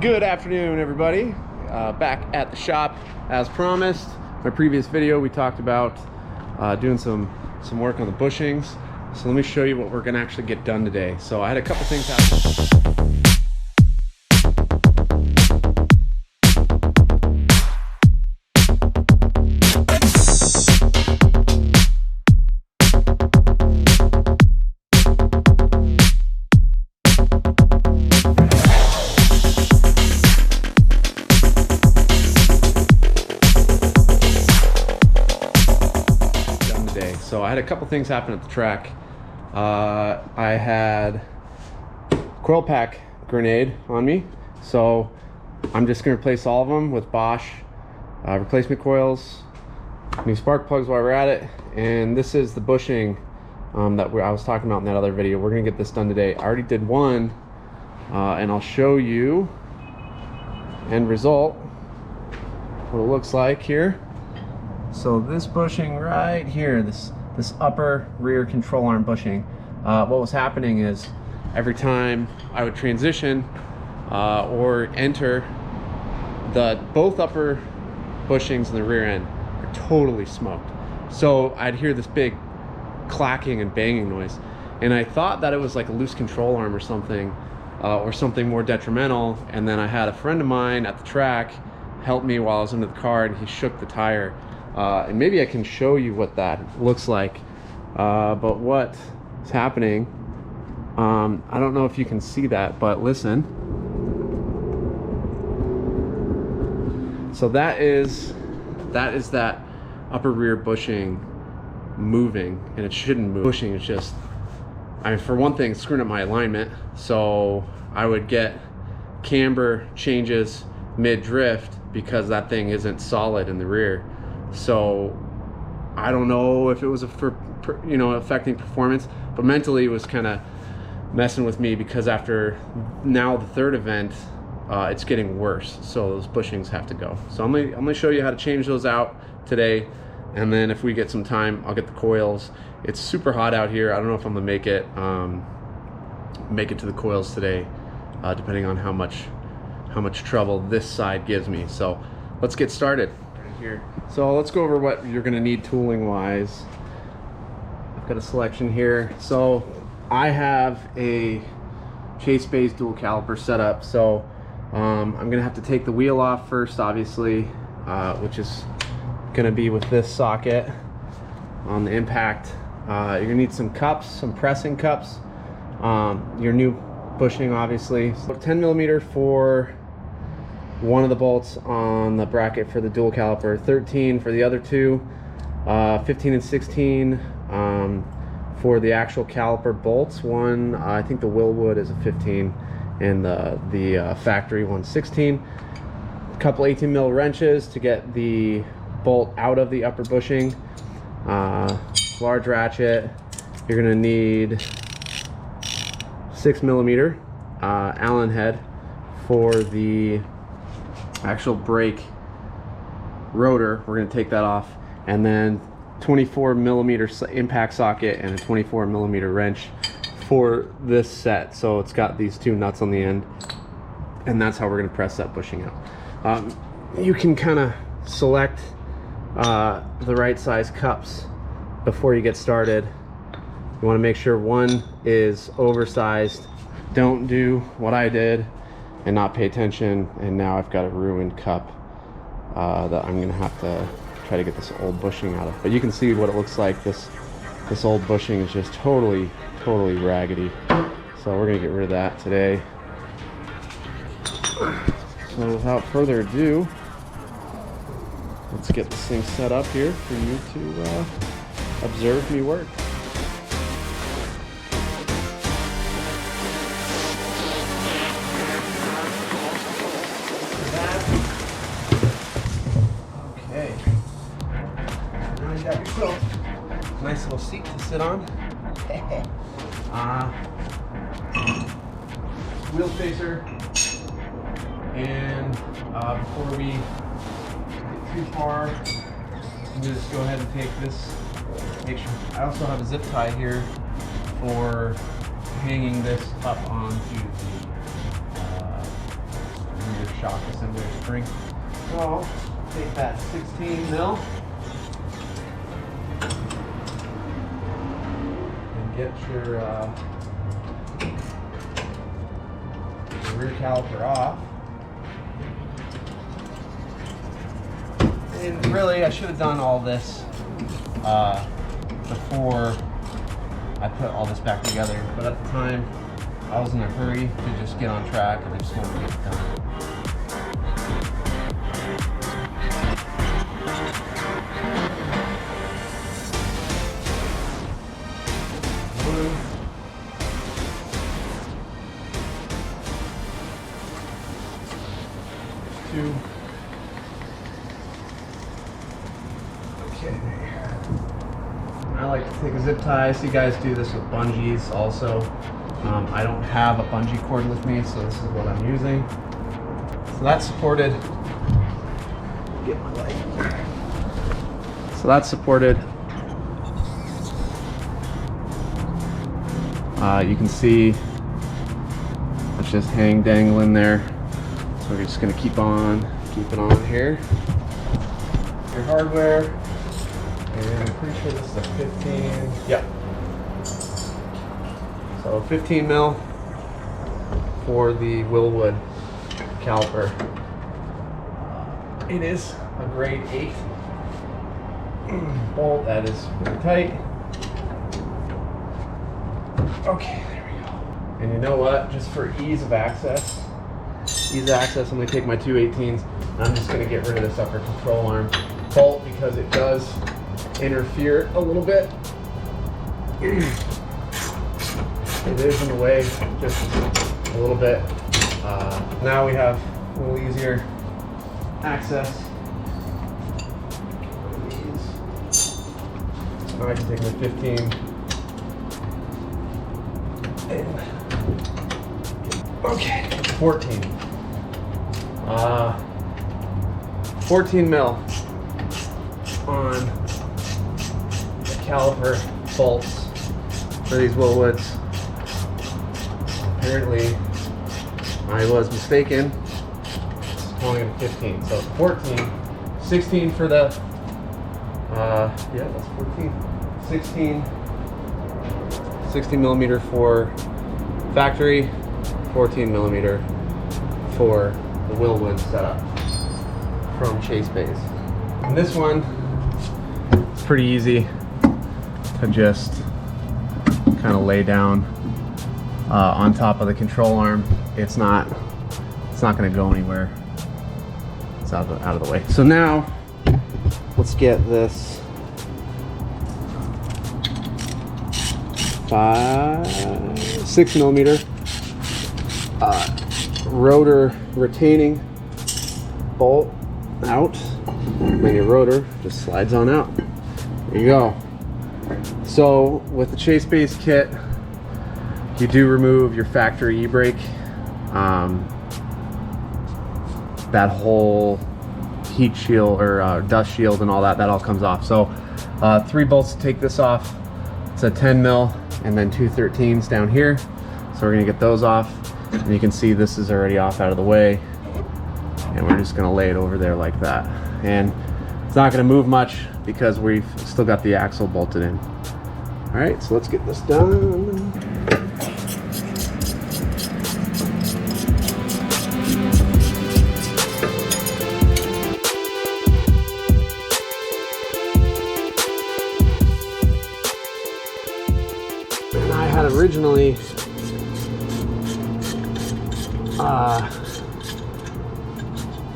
Good afternoon, everybody. Back at the shop as promised. My previous video we talked about doing some work on the bushings. So let me show you what we're gonna actually get done today. So I had a couple things happen. So I had a couple things happen at the track. I had coil pack grenade on me, so I'm just going to replace all of them with Bosch replacement coils, new spark plugs while we're at it, and this is the bushing that I was talking about in that other video. We're going to get this done today. I already did one, and I'll show you end result, what it looks like here. So this bushing right here, this upper rear control arm bushing, what was happening is every time I would transition or enter, both upper bushings in the rear end are totally smoked. So I'd hear this big clacking and banging noise, and I thought that it was like a loose control arm or something more detrimental. And then I had a friend of mine at the track help me while I was under the car, and he shook the tire. And maybe I can show you what that looks like, but what is happening, I don't know if you can see that, but listen. So that is that upper rear bushing moving, and it shouldn't move. Bushing is just, I mean, for one thing, screwing up my alignment. So I would get camber changes mid-drift because that thing isn't solid in the rear. So I don't know if it was affecting performance, but mentally it was kind of messing with me, because after now the third event, it's getting worse. So those bushings have to go. So I'm gonna show you how to change those out today, and then if we get some time, I'll get the coils. It's super hot out here. I don't know if I'm gonna make it to the coils today, depending on how much trouble this side gives me. So let's get started. Here. So let's go over what you're going to need tooling wise. I've got a selection here. So I have a chase base dual caliper setup. So I'm going to have to take the wheel off first, obviously, which is going to be with this socket on the impact. You're going to need some cups, some pressing cups, your new bushing, obviously. So 10 millimeter for one of the bolts on the bracket for the dual caliper, 13 for the other two, 15 and 16 for the actual caliper bolts. One, I think the Willwood is a 15, and the factory one's 16. A couple 18 mil wrenches to get the bolt out of the upper bushing. Large ratchet. You're gonna need 6 millimeter Allen head for the actual brake rotor. We're going to take that off, and then 24 millimeter impact socket and a 24 millimeter wrench for this set. So it's got these two nuts on the end, and that's how we're going to press that bushing out. You can kind of select the right size cups before you get started. You want to make sure one is oversized. Don't do what I did and not pay attention, and now I've got a ruined cup that I'm gonna have to try to get this old bushing out of. But you can see what it looks like. This old bushing is just totally raggedy. So we're gonna get rid of that today. So without further ado, let's get this thing set up here for you to observe me work. Nice little seat to sit on. Wheel spacer. And before we get too far, I'm gonna just go ahead and take this. Make sure I also have a zip tie here for hanging this up onto the shock assembly spring. So I'll take that 16 mil and get your rear caliper off. And really, I should have done all this before I put all this back together, but at the time I was in a hurry to just get on track and I just wanted to get it done. One, two. Okay. I like to take a zip tie. So you guys do this with bungees also. I don't have a bungee cord with me, so this is what I'm using. So that's supported. Get my light. So that's supported. You can see it's just dangling there. So we're just gonna keep it on here. Your hardware, and I'm pretty sure this is a 15. Yep. So 15 mil for the Willwood caliper. It is a grade 8 bolt that is very tight. Okay, there we go. And you know what? Just for ease of access, I'm going to take my 218s. I'm just going to get rid of this upper control arm bolt because it does interfere a little bit. It is in the way, just a little bit. Now we have a little easier access. Now I can take my 15 and okay, 14. 14 mil on the caliper bolts for these Willwoods. Apparently, I was mistaken. It's calling it 15. So 14, 16 for the, yeah, that's 14. 16 millimeter for factory, 14 millimeter for the Willwood setup from Chase Base. And this one, it's pretty easy to just kind of lay down on top of the control arm. It's not going to go anywhere. It's out of the way. So now let's get this 6 millimeter rotor retaining bolt out. And your rotor just slides on out. There you go. So with the Chase Base kit, you do remove your factory e-brake. That whole heat shield or dust shield and all that all comes off. So 3 bolts to take this off. It's a 10 mil and then 2 13s down here. So we're gonna get those off. And you can see this is already off out of the way. And we're just gonna lay it over there like that. And it's not gonna move much because we've still got the axle bolted in. All right, so let's get this done. And I had originally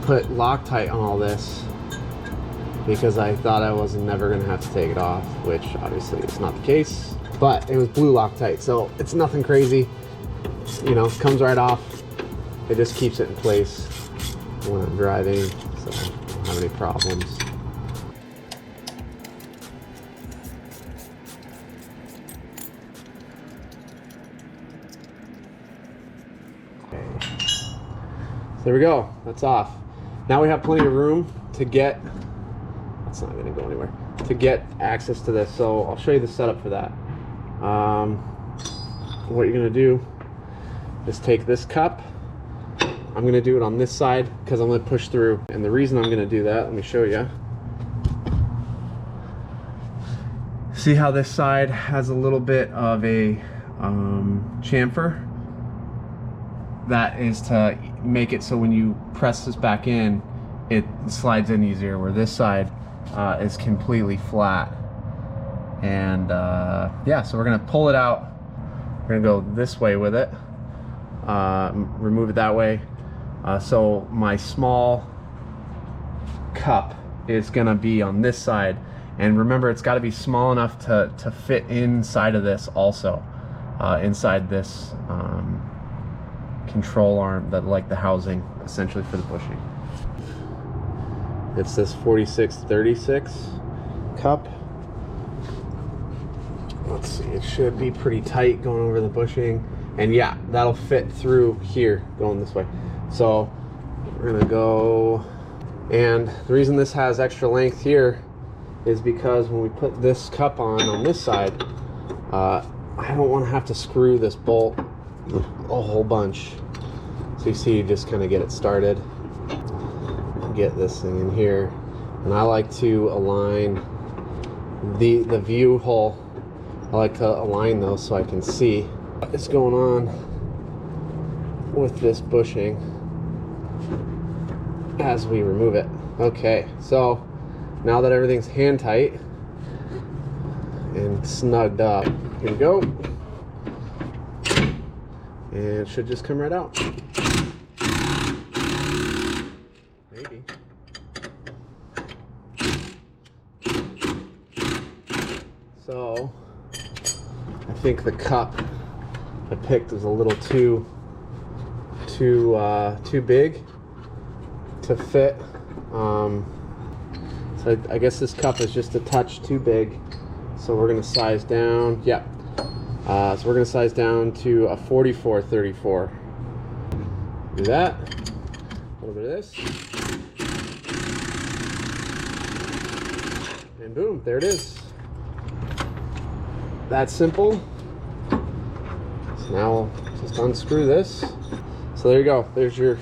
put Loctite on all this because I thought I was never gonna have to take it off, which obviously is not the case, but it was blue Loctite, so it's nothing crazy. You know, comes right off. It just keeps it in place when I'm driving, so I don't have any problems. Okay. So there we go, that's off. Now we have plenty of room to get, that's not gonna go anywhere, to get access to this. So I'll show you the setup for that. What you're gonna do is take this cup I'm gonna do it on this side because I'm gonna push through. And the reason I'm gonna do that, let me show you. See how this side has a little bit of a chamfer? That is to make it so when you press this back in, it slides in easier, where this side is completely flat. And yeah, so we're gonna pull it out. We're gonna go this way with it, remove it that way. So my small cup is gonna be on this side. And remember, it's gotta be small enough to fit inside of this also, inside this control arm, that like the housing essentially for the bushing. It's this 4636 cup. Let's see, it should be pretty tight going over the bushing, and yeah, that'll fit through here going this way. So we're gonna go, and the reason this has extra length here is because when we put this cup on this side, I don't want to have to screw this bolt a whole bunch. So you see, you just kind of get it started, get this thing in here, and I like to align the view hole. I like to align those so I can see what's going on with this bushing as we remove it. Okay, so now that everything's hand tight and snugged up, here we go. And it should just come right out. Maybe. So I think the cup I picked is a little too big to fit. So I guess this cup is just a touch too big. So we're gonna size down. Yeah. So we're gonna size down to a 44-34. Do that. A little bit of this. And boom, there it is. That's simple. So now we'll just unscrew this. So there you go. There's your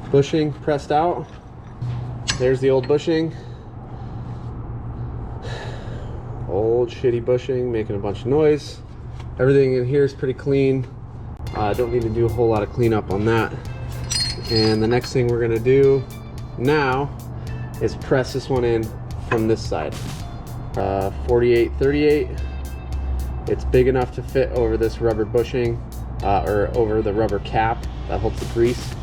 bushing pressed out. There's the old bushing. Old shitty bushing making a bunch of noise. Everything in here is pretty clean. Don't need to do a whole lot of cleanup on that. And the next thing we're gonna do now is press this one in from this side. 48-38. It's big enough to fit over this rubber bushing, or over the rubber cap that holds the grease,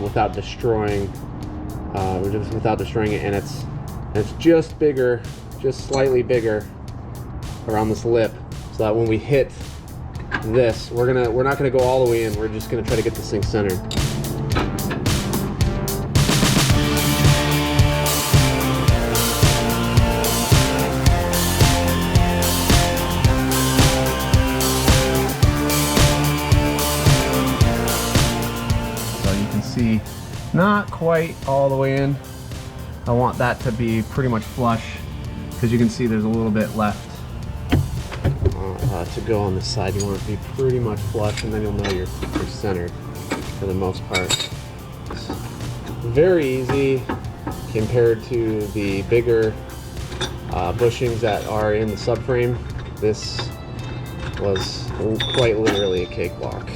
without destroying it. And it's just bigger, just slightly bigger around this lip, so that when we hit this, we're not gonna go all the way in. We're just gonna try to get this thing centered. See, not quite all the way in. I want that to be pretty much flush, because you can see there's a little bit left to go on the side. You want it to be pretty much flush, and then you'll know you're centered for the most part. Very easy compared to the bigger bushings that are in the subframe. This was quite literally a cakewalk.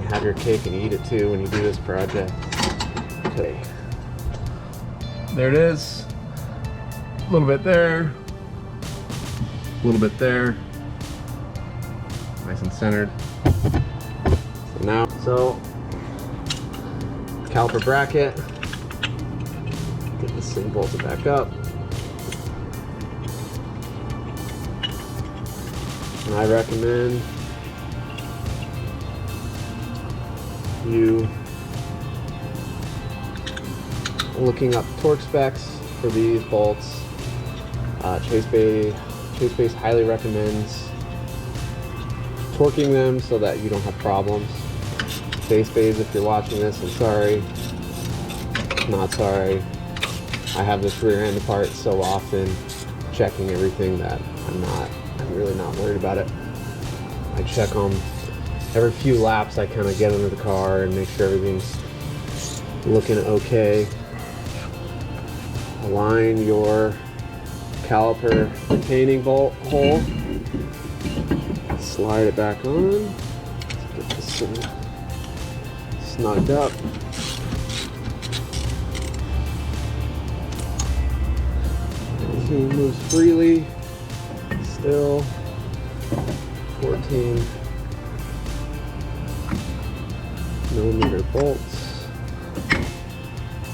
Have your cake and eat it too when you do this project. Okay. There it is. A little bit there. A little bit there. Nice and centered. So caliper bracket. Get this thing bolted back up. And I recommend you looking up torque specs for these bolts. Chase Base highly recommends torquing them so that you don't have problems. Chase Base, if you're watching this, I'm sorry. Not sorry. I have this rear end part so often, checking everything, that I'm really not worried about it. I check them every few laps I kind of get under the car and make sure everything's looking okay. Align your caliper retaining bolt hole. Slide it back on. Let's get this thing snugged up. Everything moves freely. Still 14 millimeter bolts.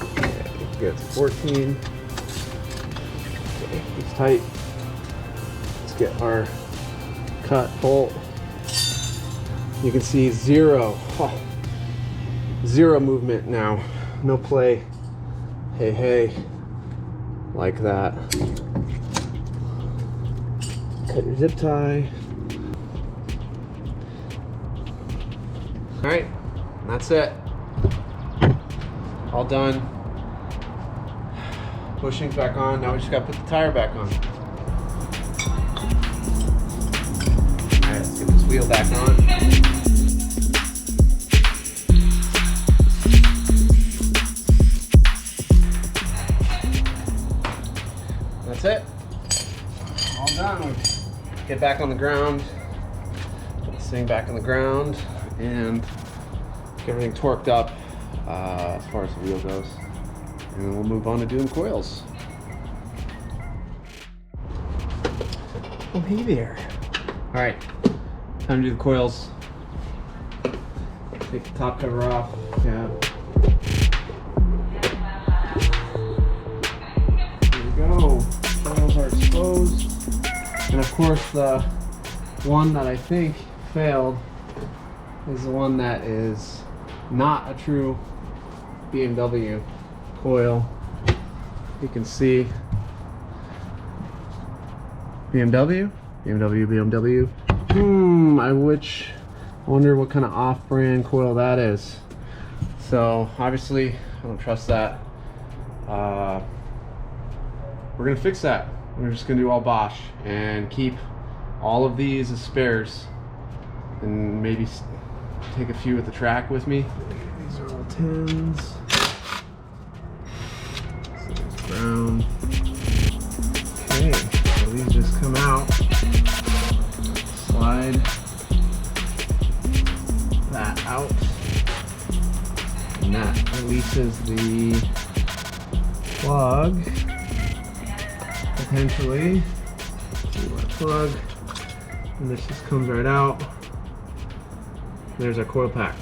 Okay, get to 14. Okay, it's tight. Let's get our cut bolt. You can see zero movement now. No play. Hey, like that. Cut your zip tie. All right, that's it. All done. Bushings back on. Now we just gotta put the tire back on. All right, let's get this wheel back on. That's it. All done. Get back on the ground. Put this thing back on the ground and get everything torqued up as far as the wheel goes. And we'll move on to doing coils. Oh, hey there. All right, time to do the coils. Take the top cover off. Yeah. There we go. Coils are exposed. And of course, the one that I think failed is the one that is not a true BMW coil. You can see BMW. I wonder what kind of off-brand coil that is. So obviously I don't trust that. We're gonna fix that. We're just gonna do all Bosch and keep all of these as spares, and maybe take a few at the track with me. These are all 10s. So there's ground. Okay, so these just come out. Slide that out. And that releases the plug. Potentially. See what plug. And this just comes right out. There's our coil pack.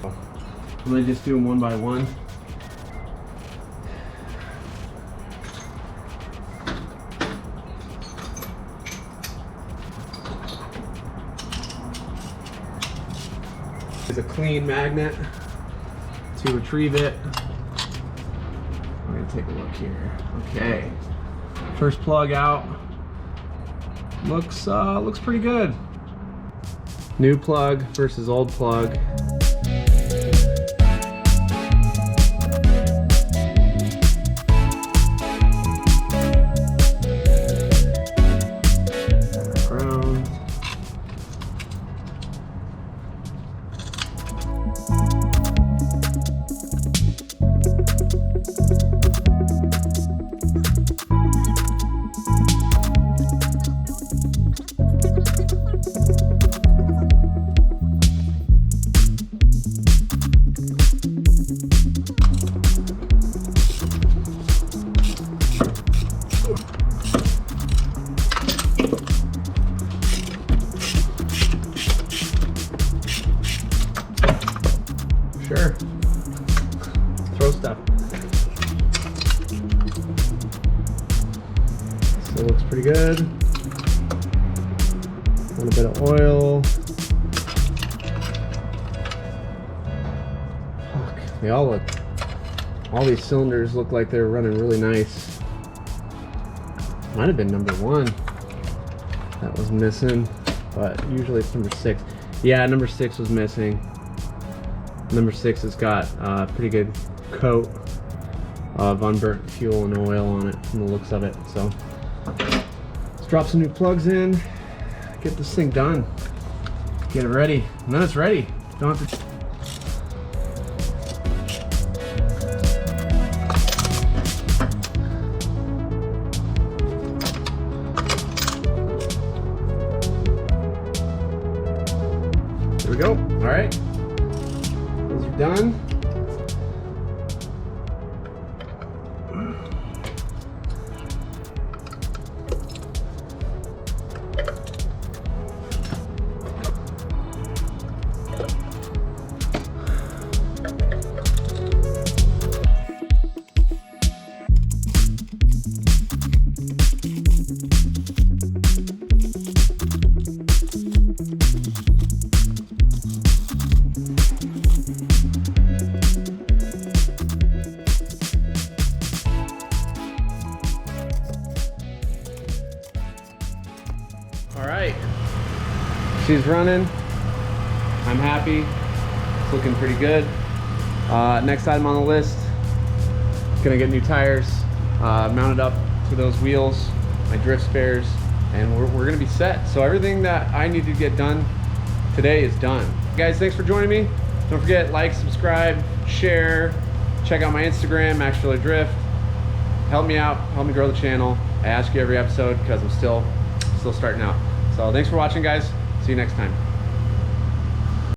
I'm gonna just do them one by one. There's a clean magnet to retrieve it. I'm gonna take a look here. Okay, first plug out. Looks pretty good. New plug versus old plug. Ground. Sure. Throw stuff. Still looks pretty good. A little bit of oil. Fuck. They all look. All these cylinders look like they're running really nice. Might have been number 1 that was missing, but usually it's number 6. Yeah, number 6 was missing. Number 6 has got a pretty good coat of unburnt fuel and oil on it from the looks of it. So let's drop some new plugs in, get this thing done. Get it ready, and then it's ready. Don't have to. There we go. All right, those are done. All right, she's running. I'm happy. It's looking pretty good. Next item on the list, gonna get new tires mounted up to those wheels, my drift spares, and we're gonna be set. So everything that I need to get done today is done. Guys, thanks for joining me. Don't forget, like, subscribe, share, check out my Instagram, BMW Drift. Help me out, help me grow the channel. I ask you every episode because I'm still starting out. So thanks for watching, guys. See you next time.